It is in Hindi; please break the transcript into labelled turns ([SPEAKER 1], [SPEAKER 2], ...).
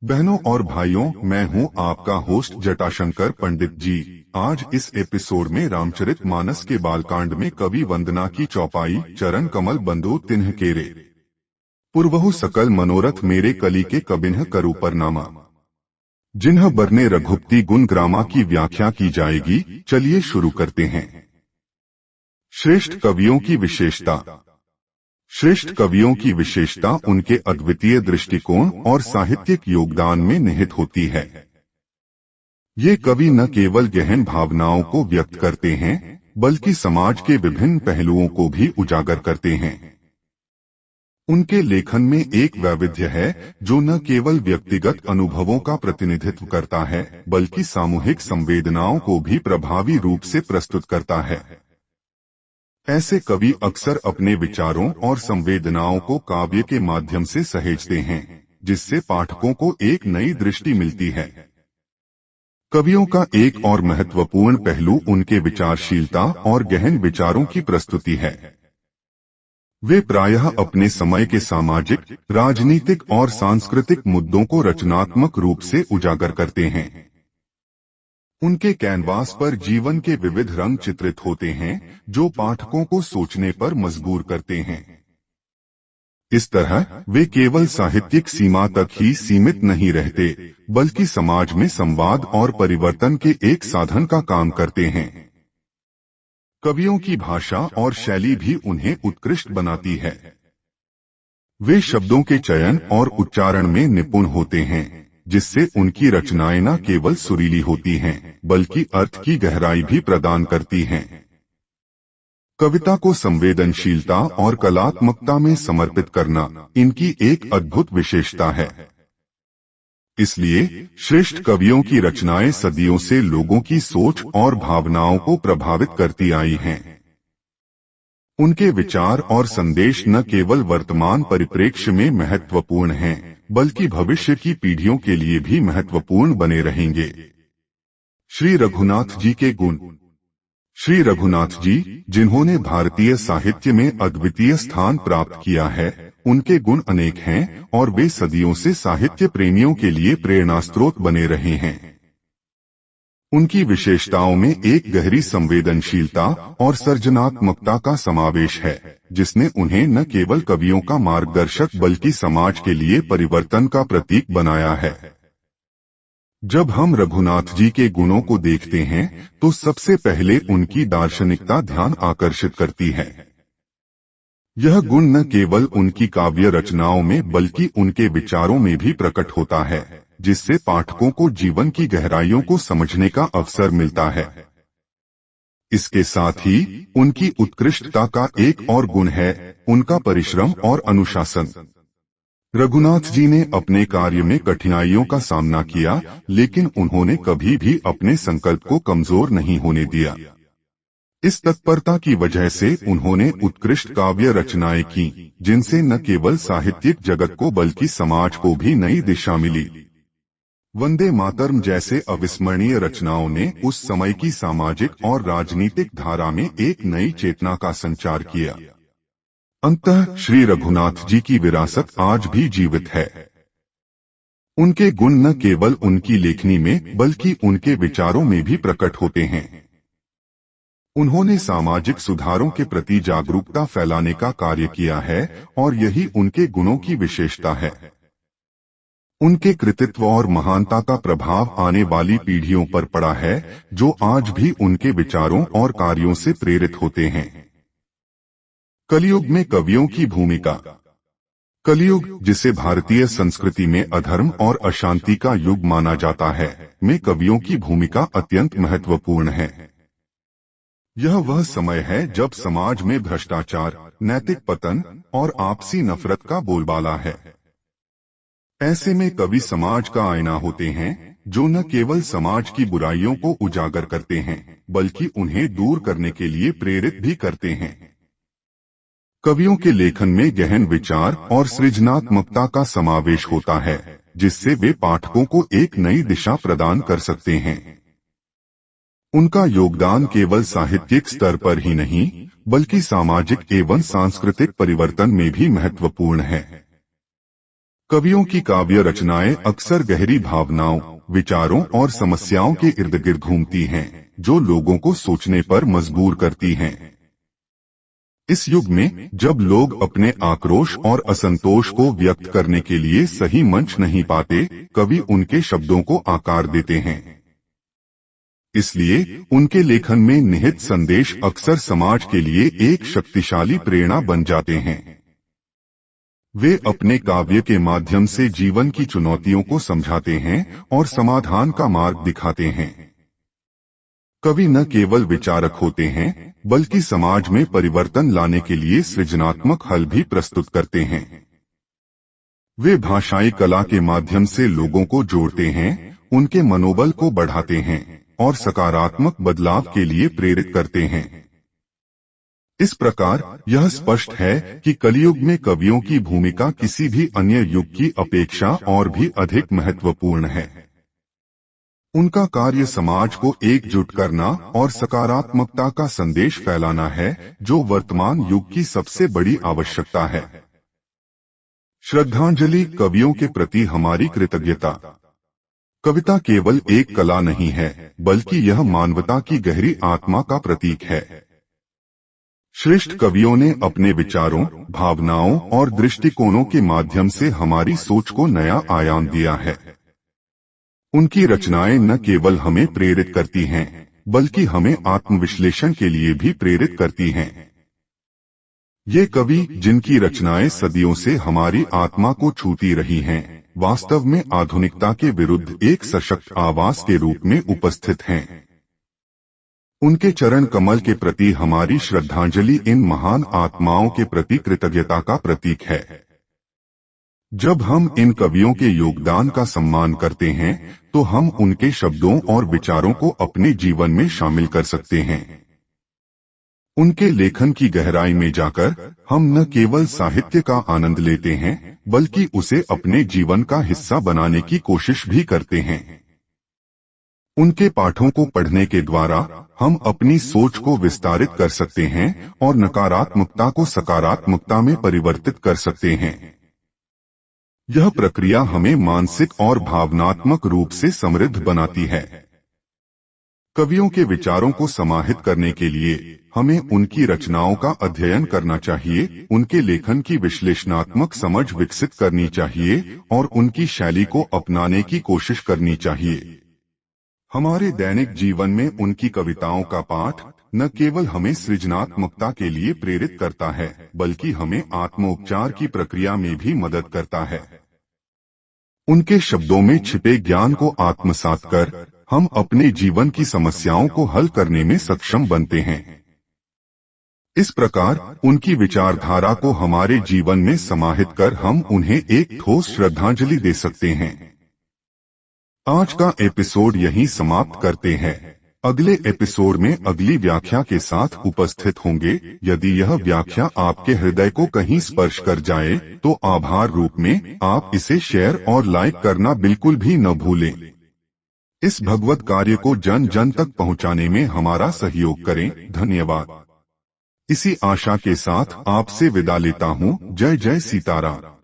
[SPEAKER 1] बहनों और भाइयों, मैं हूं आपका होस्ट जटाशंकर पंडित जी। आज इस एपिसोड में रामचरितमानस के बालकांड में कवि वंदना की चौपाई चरण कमल बंधु तिन्ह केरे पूर्वहु सकल मनोरथ मेरे कली के कबिन्ह करु परनामा। जिन्ह बरने रघुपति गुण ग्रामा की व्याख्या की जाएगी। चलिए शुरू करते हैं। श्रेष्ठ कवियों की विशेषता। श्रेष्ठ कवियों की विशेषता उनके अद्वितीय दृष्टिकोण और साहित्यिक योगदान में निहित होती है। ये कवि न केवल गहन भावनाओं को व्यक्त करते हैं, बल्कि समाज के विभिन्न पहलुओं को भी उजागर करते हैं। उनके लेखन में एक वैविध्य है जो न केवल व्यक्तिगत अनुभवों का प्रतिनिधित्व करता है, बल्कि सामूहिक संवेदनाओं को भी प्रभावी रूप से प्रस्तुत करता है। ऐसे कवि अक्सर अपने विचारों और संवेदनाओं को काव्य के माध्यम से सहेजते हैं, जिससे पाठकों को एक नई दृष्टि मिलती है। कवियों का एक और महत्वपूर्ण पहलू उनके विचारशीलता और गहन विचारों की प्रस्तुति है। वे प्रायः अपने समय के सामाजिक, राजनीतिक और सांस्कृतिक मुद्दों को रचनात्मक रूप से उजागर करते हैं। उनके कैनवास पर जीवन के विविध रंग चित्रित होते हैं, जो पाठकों को सोचने पर मजबूर करते हैं। इस तरह वे केवल साहित्यिक सीमा तक ही सीमित नहीं रहते, बल्कि समाज में संवाद और परिवर्तन के एक साधन का काम करते हैं। कवियों की भाषा और शैली भी उन्हें उत्कृष्ट बनाती है। वे शब्दों के चयन और उच्चारण में निपुण होते हैं, जिससे उनकी रचनाएं न केवल सुरीली होती हैं, बल्कि अर्थ की गहराई भी प्रदान करती हैं। कविता को संवेदनशीलता और कलात्मकता में समर्पित करना इनकी एक अद्भुत विशेषता है। इसलिए श्रेष्ठ कवियों की रचनाएं सदियों से लोगों की सोच और भावनाओं को प्रभावित करती आई हैं। उनके विचार और संदेश न केवल वर्तमान परिप्रेक्ष्य में महत्वपूर्ण हैं, बल्कि भविष्य की पीढ़ियों के लिए भी महत्वपूर्ण बने रहेंगे। श्री रघुनाथ जी के गुण। श्री रघुनाथ जी, जिन्होंने भारतीय साहित्य में अद्वितीय स्थान प्राप्त किया है, उनके गुण अनेक हैं और वे सदियों से साहित्य प्रेमियों के लिए प्रेरणास्रोत बने रहे हैं। उनकी विशेषताओं में एक गहरी संवेदनशीलता और सृजनात्मकता का समावेश है, जिसने उन्हें न केवल कवियों का मार्गदर्शक बल्कि समाज के लिए परिवर्तन का प्रतीक बनाया है। जब हम रघुनाथ जी के गुणों को देखते हैं, तो सबसे पहले उनकी दार्शनिकता ध्यान आकर्षित करती है। यह गुण न केवल उनकी काव्य रचनाओं में बल्कि उनके विचारों में भी प्रकट होता है, जिससे पाठकों को जीवन की गहराइयों को समझने का अवसर मिलता है। इसके साथ ही उनकी उत्कृष्टता का एक और गुण है उनका परिश्रम और अनुशासन। रघुनाथ जी ने अपने कार्य में कठिनाइयों का सामना किया, लेकिन उन्होंने कभी भी अपने संकल्प को कमजोर नहीं होने दिया। इस तत्परता की वजह से उन्होंने उत्कृष्ट काव्य रचनाएं की, जिनसे न केवल साहित्यिक जगत को बल्कि समाज को भी नई दिशा मिली। वंदे मातरम जैसे अविस्मरणीय रचनाओं ने उस समय की सामाजिक और राजनीतिक धारा में एक नई चेतना का संचार किया। अंततः श्री रघुनाथ जी की विरासत आज भी जीवित है। उनके गुण न केवल उनकी लेखनी में बल्कि उनके विचारों में भी प्रकट होते हैं। उन्होंने सामाजिक सुधारों के प्रति जागरूकता फैलाने का कार्य किया है और यही उनके गुणों की विशेषता है। उनके कृतित्व और महानता का प्रभाव आने वाली पीढ़ियों पर पड़ा है, जो आज भी उनके विचारों और कार्यों से प्रेरित होते हैं। कलियुग में कवियों की भूमिका। कलियुग, जिसे भारतीय संस्कृति में अधर्म और अशांति का युग माना जाता है, में कवियों की भूमिका अत्यंत महत्वपूर्ण है। यह वह समय है जब समाज में भ्रष्टाचार, नैतिक पतन और आपसी नफरत का बोलबाला है। ऐसे में कवि समाज का आईना होते हैं, जो न केवल समाज की बुराइयों को उजागर करते हैं, बल्कि उन्हें दूर करने के लिए प्रेरित भी करते हैं। कवियों के लेखन में गहन विचार और सृजनात्मकता का समावेश होता है, जिससे वे पाठकों को एक नई दिशा प्रदान कर सकते हैं। उनका योगदान केवल साहित्यिक स्तर पर ही नहीं, बल्कि सामाजिक एवं सांस्कृतिक परिवर्तन में भी महत्वपूर्ण है। कवियों की काव्य रचनाएं अक्सर गहरी भावनाओं, विचारों और समस्याओं के इर्द गिर्द घूमती हैं, जो लोगों को सोचने पर मजबूर करती हैं। इस युग में जब लोग अपने आक्रोश और असंतोष को व्यक्त करने के लिए सही मंच नहीं पाते, कवि उनके शब्दों को आकार देते हैं। इसलिए उनके लेखन में निहित संदेश अक्सर समाज के लिए एक शक्तिशाली प्रेरणा बन जाते हैं। वे अपने काव्य के माध्यम से जीवन की चुनौतियों को समझाते हैं और समाधान का मार्ग दिखाते हैं। कवि न केवल विचारक होते हैं, बल्कि समाज में परिवर्तन लाने के लिए सृजनात्मक हल भी प्रस्तुत करते हैं। वे भाषाई कला के माध्यम से लोगों को जोड़ते हैं, उनके मनोबल को बढ़ाते हैं और सकारात्मक बदलाव के लिए प्रेरित करते हैं। इस प्रकार यह स्पष्ट है कि कलियुग में कवियों की भूमिका किसी भी अन्य युग की अपेक्षा और भी अधिक महत्वपूर्ण है। उनका कार्य समाज को एकजुट करना और सकारात्मकता का संदेश फैलाना है, जो वर्तमान युग की सबसे बड़ी आवश्यकता है। श्रद्धांजलि, कवियों के प्रति हमारी कृतज्ञता। कविता केवल एक कला नहीं है, बल्कि यह मानवता की गहरी आत्मा का प्रतीक है। श्रेष्ठ कवियों ने अपने विचारों, भावनाओं और दृष्टिकोणों के माध्यम से हमारी सोच को नया आयाम दिया है। उनकी रचनाएं न केवल हमें प्रेरित करती हैं, बल्कि हमें आत्मविश्लेषण के लिए भी प्रेरित करती हैं। ये कवि, जिनकी रचनाएं सदियों से हमारी आत्मा को छूती रही हैं, वास्तव में आधुनिकता के विरुद्ध एक सशक्त आवाज के रूप में उपस्थित हैं। उनके चरण कमल के प्रति हमारी श्रद्धांजलि इन महान आत्माओं के प्रति कृतज्ञता का प्रतीक है। जब हम इन कवियों के योगदान का सम्मान करते हैं, तो हम उनके शब्दों और विचारों को अपने जीवन में शामिल कर सकते हैं। उनके लेखन की गहराई में जाकर हम न केवल साहित्य का आनंद लेते हैं, बल्कि उसे अपने जीवन का हिस्सा बनाने की कोशिश भी करते हैं। उनके पाठों को पढ़ने के द्वारा हम अपनी सोच को विस्तारित कर सकते हैं और नकारात्मकता को सकारात्मकता में परिवर्तित कर सकते हैं। यह प्रक्रिया हमें मानसिक और भावनात्मक रूप से समृद्ध बनाती है। कवियों के विचारों को समाहित करने के लिए हमें उनकी रचनाओं का अध्ययन करना चाहिए, उनके लेखन की विश्लेषणात्मक समझ विकसित करनी चाहिए और उनकी शैली को अपनाने की कोशिश करनी चाहिए। हमारे दैनिक जीवन में उनकी कविताओं का पाठ न केवल हमें सृजनात्मकता के लिए प्रेरित करता है, बल्कि हमें आत्मोपचार की प्रक्रिया में भी मदद करता है। उनके शब्दों में छिपे ज्ञान को आत्मसात कर हम अपने जीवन की समस्याओं को हल करने में सक्षम बनते हैं। इस प्रकार उनकी विचारधारा को हमारे जीवन में समाहित कर हम उन्हें एक ठोस श्रद्धांजलि दे सकते हैं। आज का एपिसोड यहीं समाप्त करते हैं। अगले एपिसोड में अगली व्याख्या के साथ उपस्थित होंगे। यदि यह व्याख्या आपके हृदय को कहीं स्पर्श कर जाए, तो आभार रूप में आप इसे शेयर और लाइक करना बिल्कुल भी न भूलें। इस भगवत कार्य को जन जन तक पहुंचाने में हमारा सहयोग करें। धन्यवाद। इसी आशा के साथ आपसे विदा लेता हूं। जय जय सीताराम।